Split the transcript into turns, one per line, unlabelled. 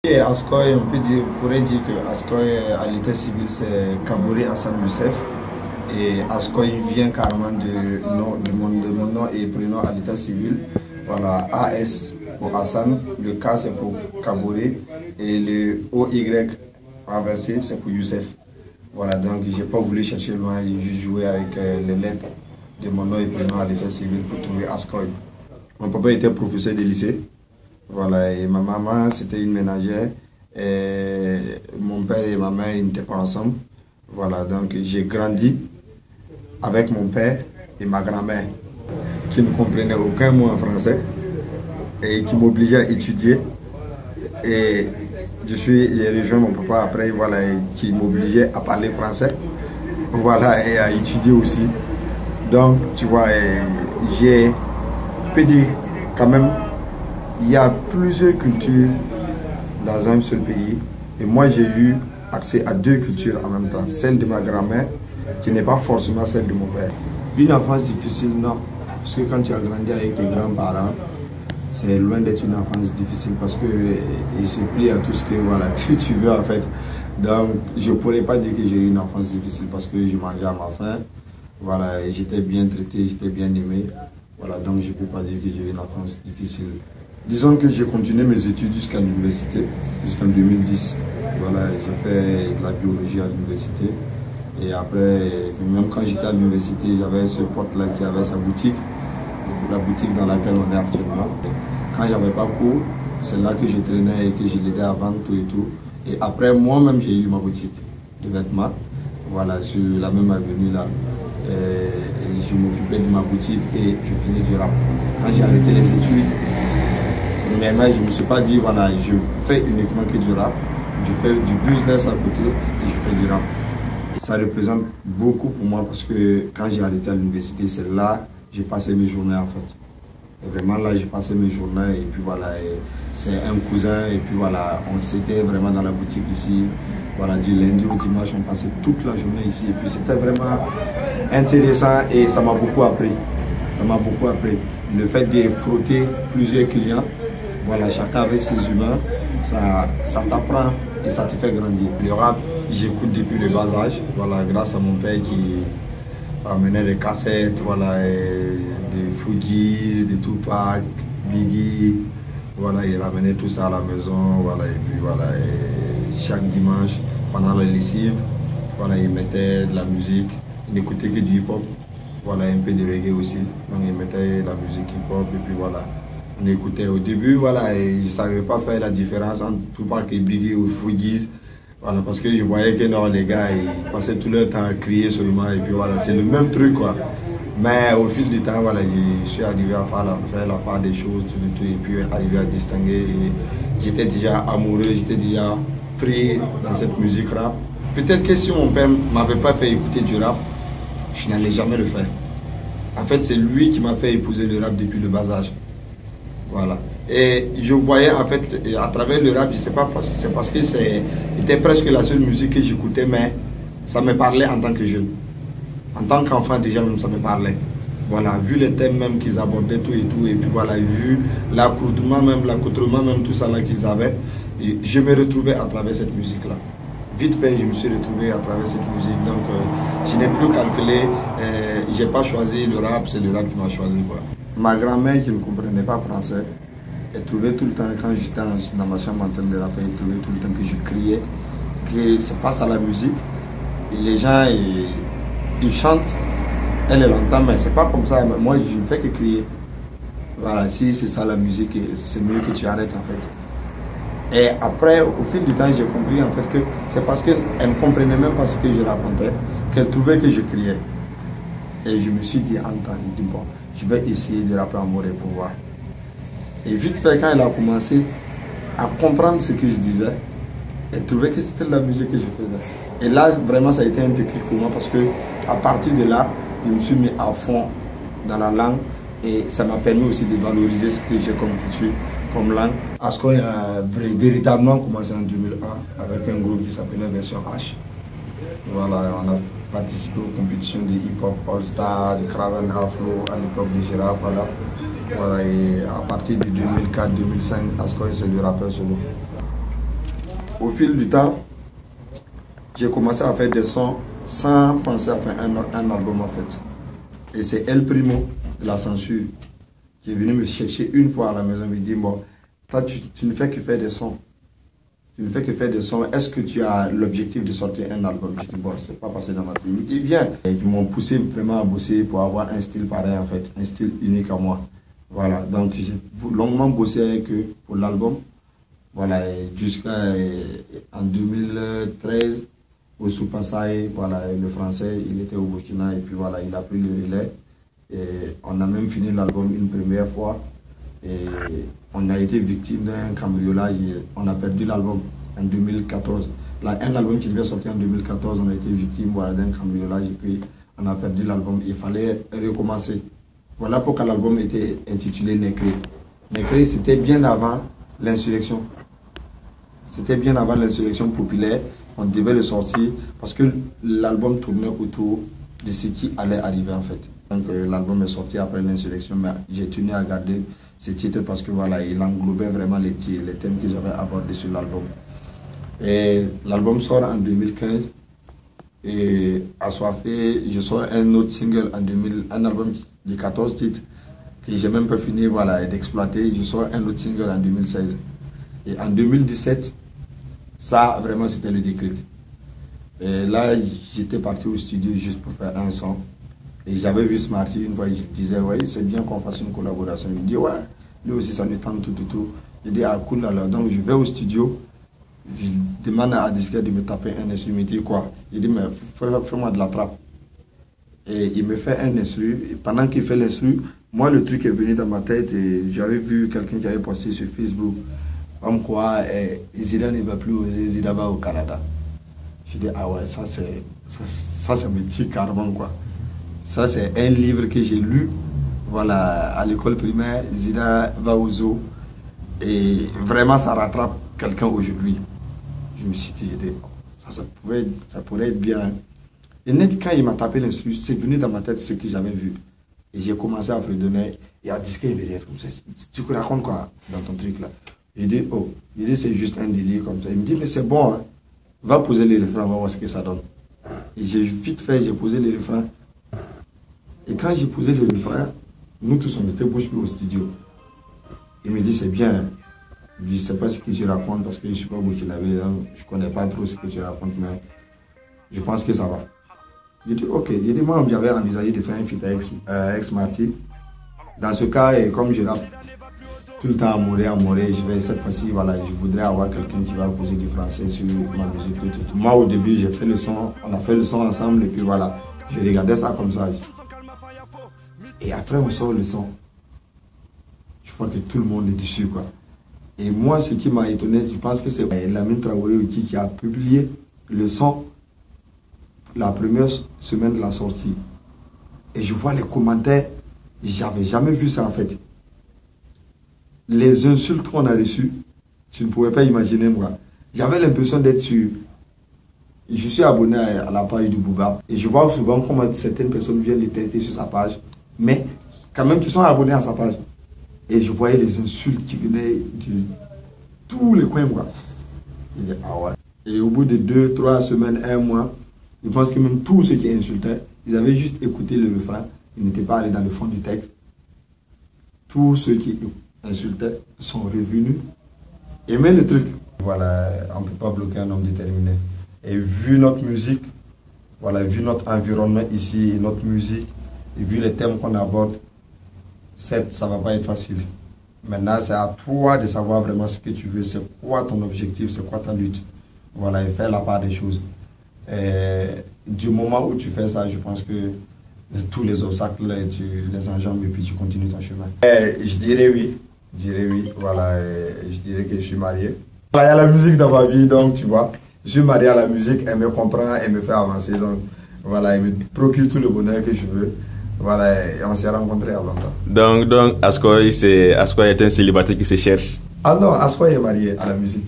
Et Askoy, on pourrait dire que Askoy à l'état civil c'est Kabouri Hassan Youssef. Et Askoy vient carrément de mon nom et prénom à l'état civil. Voilà, AS pour Hassan, le K c'est pour Kabouri et le OY renversé c'est pour Youssef. Voilà, donc j'ai pas voulu chercher loin, j'ai juste joué avec les lettres de mon nom et prénom à l'état civil pour trouver Askoy. Mon papa était professeur de lycée. Voilà, et ma maman, c'était une ménagère. Et mon père et ma mère n'étaient pas ensemble. Voilà, donc j'ai grandi avec mon père et ma grand-mère qui ne comprenaient aucun mot en français et qui m'obligeaient à étudier. Et j'ai rejoint mon papa après, voilà, qui m'obligeait à parler français. Voilà, et à étudier aussi. Donc, tu vois, je peux dire quand même, il y a plusieurs cultures dans un seul pays. Et moi, j'ai eu accès à deux cultures en même temps. Celle de ma grand-mère, qui n'est pas forcément celle de mon père. Une enfance difficile, non. Parce que quand tu as grandi avec tes grands-parents, c'est loin d'être une enfance difficile parce qu'ils se plient à tout ce que voilà, tu veux en fait. Donc, je ne pourrais pas dire que j'ai eu une enfance difficile parce que je mangeais à ma faim. Voilà, j'étais bien traité, j'étais bien aimé. Voilà, donc je ne peux pas dire que j'ai eu une enfance difficile. Disons que j'ai continué mes études jusqu'à l'université, jusqu'en 2010. Voilà, j'ai fait de la biologie à l'université. Et après, même quand j'étais à l'université, j'avais ce pote-là qui avait sa boutique, la boutique dans laquelle on est actuellement. Quand j'avais pas cours, c'est là que je traînais et que je l'aidais à vendre tout et tout. Et après, moi-même, j'ai eu ma boutique de vêtements, voilà, sur la même avenue là. Et je m'occupais de ma boutique et je faisais du rap. Quand j'ai arrêté les études, mais je ne me suis pas dit, voilà, je fais uniquement que du rap, je fais du business à côté et je fais du rap. Ça représente beaucoup pour moi parce que quand j'ai arrêté à l'université, c'est là que j'ai passé mes journées en fait. Et vraiment là, j'ai passé mes journées et puis voilà, c'est un cousin et puis voilà, on s'était vraiment dans la boutique ici. Voilà, du lundi au dimanche, on passait toute la journée ici et puis c'était vraiment intéressant et ça m'a beaucoup appris. Ça m'a beaucoup appris. Le fait de frotter plusieurs clients, voilà, chacun avec ses humains, ça t'apprend et ça te fait grandir. Le rap, j'écoute depuis le bas âge, voilà, grâce à mon père qui ramenait des cassettes, voilà, des Fugis, de Tupac, Biggie, voilà, il ramenait tout ça à la maison, voilà, et puis voilà, et chaque dimanche, pendant la lessive, voilà, il mettait de la musique, il n'écoutait que du hip-hop, voilà, un peu de reggae aussi, donc il mettait la musique hip-hop, et puis voilà. On écoutait au début, voilà, et je ne savais pas faire la différence entre Tupac et Biggie ou Fugis, voilà, parce que je voyais que non, les gars, ils passaient tout leur temps à crier seulement, et puis voilà, c'est le même truc, quoi. Mais au fil du temps, voilà, je suis arrivé à faire la part des choses, tout, et puis arrivé à distinguer, et j'étais déjà amoureux, j'étais déjà pris dans cette musique rap. Peut-être que si mon père ne m'avait pas fait écouter du rap, je n'allais jamais le faire. En fait, c'est lui qui m'a fait épouser le rap depuis le bas âge. Voilà. Et je voyais en fait à travers le rap, je sais pas, c'est parce que c'était presque la seule musique que j'écoutais, mais ça me parlait en tant que jeune. En tant qu'enfant déjà même ça me parlait. Voilà, vu les thèmes même qu'ils abordaient tout, et puis voilà, vu l'accoutrement même, tout ça là qu'ils avaient, et je me retrouvais à travers cette musique là. Vite fait, je me suis retrouvé à travers cette musique, donc je n'ai plus calculé, j'ai pas choisi le rap, c'est le rap qui m'a choisi, quoi. Ma grand-mère qui ne comprenait pas français, elle trouvait tout le temps, quand j'étais dans ma chambre en train de rapper, elle trouvait tout le temps que je criais, que c'est pas ça la musique. Et les gens, ils chantent, elle l'entend, mais c'est pas comme ça. Moi, je ne fais que crier. Voilà, si c'est ça la musique, c'est mieux que tu arrêtes en fait. Et après, au fil du temps, j'ai compris en fait que c'est parce qu'elle ne comprenait même pas ce que je racontais, qu'elle trouvait que je criais. Et je me suis dit, bon, je vais essayer de rapper Amour et Pouvoir. Et vite fait, quand elle a commencé à comprendre ce que je disais, elle trouvait que c'était la musique que je faisais. Et là, vraiment, ça a été un déclic pour moi parce que à partir de là, je me suis mis à fond dans la langue et ça m'a permis aussi de valoriser ce que j'ai comme culture, comme langue. Askoy a véritablement commencé en 2001 avec un groupe qui s'appelait Version H. Voilà, on a participé aux compétitions de hip-hop All-Star, de Craven Afro à l'époque de Gérard, voilà. Voilà, et à partir de 2004-2005, Askoy c'est le rappeur solo. au fil du temps, j'ai commencé à faire des sons sans penser à faire un album en fait. Et c'est El Primo de la censure qui est venu me chercher une fois à la maison. Il me dit, bon, toi tu ne fais que faire des sons. Tu ne fais que faire des sons. Est-ce que tu as l'objectif de sortir un album? Je dis, bon, c'est pas passé dans ma tête. Il me dit, viens. Et ils m'ont poussé vraiment à bosser pour avoir un style pareil en fait, un style unique à moi. Voilà, donc j'ai longuement bossé avec eux pour l'album. Voilà, jusqu'en 2013, au Soupassaï, voilà, le français, il était au Burkina et puis voilà, il a pris le relais. Et on a même fini l'album une première fois. Et on a été victime d'un cambriolage et on a perdu l'album en 2014. Là, un album qui devait sortir en 2014, on a été victime voilà, d'un cambriolage et puis on a perdu l'album. Il fallait recommencer. Voilà pourquoi l'album était intitulé Nécré. Nécré, c'était bien avant l'insurrection. C'était bien avant l'insurrection populaire. On devait le sortir parce que l'album tournait autour de ce qui allait arriver en fait. Donc l'album est sorti après l'insurrection, mais j'ai tenu à garder ce titre parce que voilà, il englobait vraiment les thèmes que j'avais abordés sur l'album. Et l'album sort en 2015 et assoiffé, je sors un autre single en 2000, un album de 14 titres que j'ai même pas fini voilà, d'exploiter. Je sors un autre single en 2016. Et en 2017, ça vraiment c'était le déclic. Et là, j'étais parti au studio juste pour faire un son. Et j'avais vu Smarty une fois, je disais, ouais, c'est bien qu'on fasse une collaboration. Il me dit, ouais, lui aussi ça lui tente tout. Je dis, ah cool, alors. Donc je vais au studio, je demande à Disquaire de me taper un instrument. Il me dit, quoi? Il dit, mais fais-moi de la trappe. Et il me fait un instru. Et pendant qu'il fait l'instru, moi le truc est venu dans ma tête et j'avais vu quelqu'un qui avait posté sur Facebook. Comme quoi, Zida ne va plus oser, Zida va au Canada. Je dis, ah ouais, ça me tire carrément quoi. Ça, c'est un livre que j'ai lu voilà, à l'école primaire, Zida va au zoo. Et vraiment, ça rattrape quelqu'un aujourd'hui. Je me suis dit, ça pourrait être bien. Et net, quand il m'a tapé l'instru, c'est venu dans ma tête ce que j'avais vu. Et j'ai commencé à fredonner. Et à disquer, il me dit, tu racontes quoi dans ton truc là? Je dis, oh, c'est juste un délire comme ça. Il me dit, mais c'est bon, hein. Va poser les refrains, on va voir ce que ça donne. Et j'ai vite fait, j'ai posé les refrains. Et quand j'ai posé les refrains, nous tous on était bouche bée au studio. Il me dit c'est bien. Je ne sais pas ce que tu racontes parce que je ne suis pas burkinabé, je ne connais pas trop ce que tu racontes, mais je pense que ça va. J'ai dit ok. J'ai dit moi j'avais envisagé de faire un feat avec Smarty. Dans ce cas, et comme je rappe tout le temps à Morée, je vais cette fois-ci, voilà, je voudrais avoir quelqu'un qui va poser du français sur ma musique. Tout. Moi au début j'ai fait le son, on a fait le son ensemble et puis voilà, je regardais ça comme ça. Et après on sort le son. Je vois que tout le monde est dessus quoi. Et moi ce qui m'a étonné, je pense que c'est Lamine Traoré qui a publié le son la première semaine de la sortie. Et je vois les commentaires, j'avais jamais vu ça en fait. Les insultes qu'on a reçues, tu ne pouvais pas imaginer moi. J'avais l'impression d'être sur... Je suis abonné à la page du Booba et je vois souvent comment certaines personnes viennent les traiter sur sa page, mais quand même qui sont abonnés à sa page. Et je voyais les insultes qui venaient de tous les coins quoi. Je dis ah ouais. Et au bout de 2, 3 semaines, 1 mois, je pense que même tous ceux qui insultaient, ils avaient juste écouté le refrain, ils n'étaient pas allés dans le fond du texte. Tous ceux qui insultaient sont revenus aimer le truc. Voilà, on ne peut pas bloquer un homme déterminé. Et vu notre musique, voilà, vu notre environnement ici et notre musique, et vu les thèmes qu'on aborde, certes, ça ne va pas être facile. Maintenant, c'est à toi de savoir vraiment ce que tu veux, c'est quoi ton objectif, c'est quoi ta lutte. Voilà, et faire la part des choses. Et du moment où tu fais ça, je pense que tous les obstacles, tu les enjambes et puis tu continues ton chemin. Je dirais oui. Voilà, je dirais que je suis marié. Il y a la musique dans ma vie, donc tu vois, je suis marié à la musique, elle me comprend, elle me fait avancer, donc voilà, elle me procure tout le bonheur que je veux. Voilà, et on s'est rencontrés à longtemps.
Donc Askoy est un célibataire qui se cherche.
Ah non, Askoy est marié à la musique.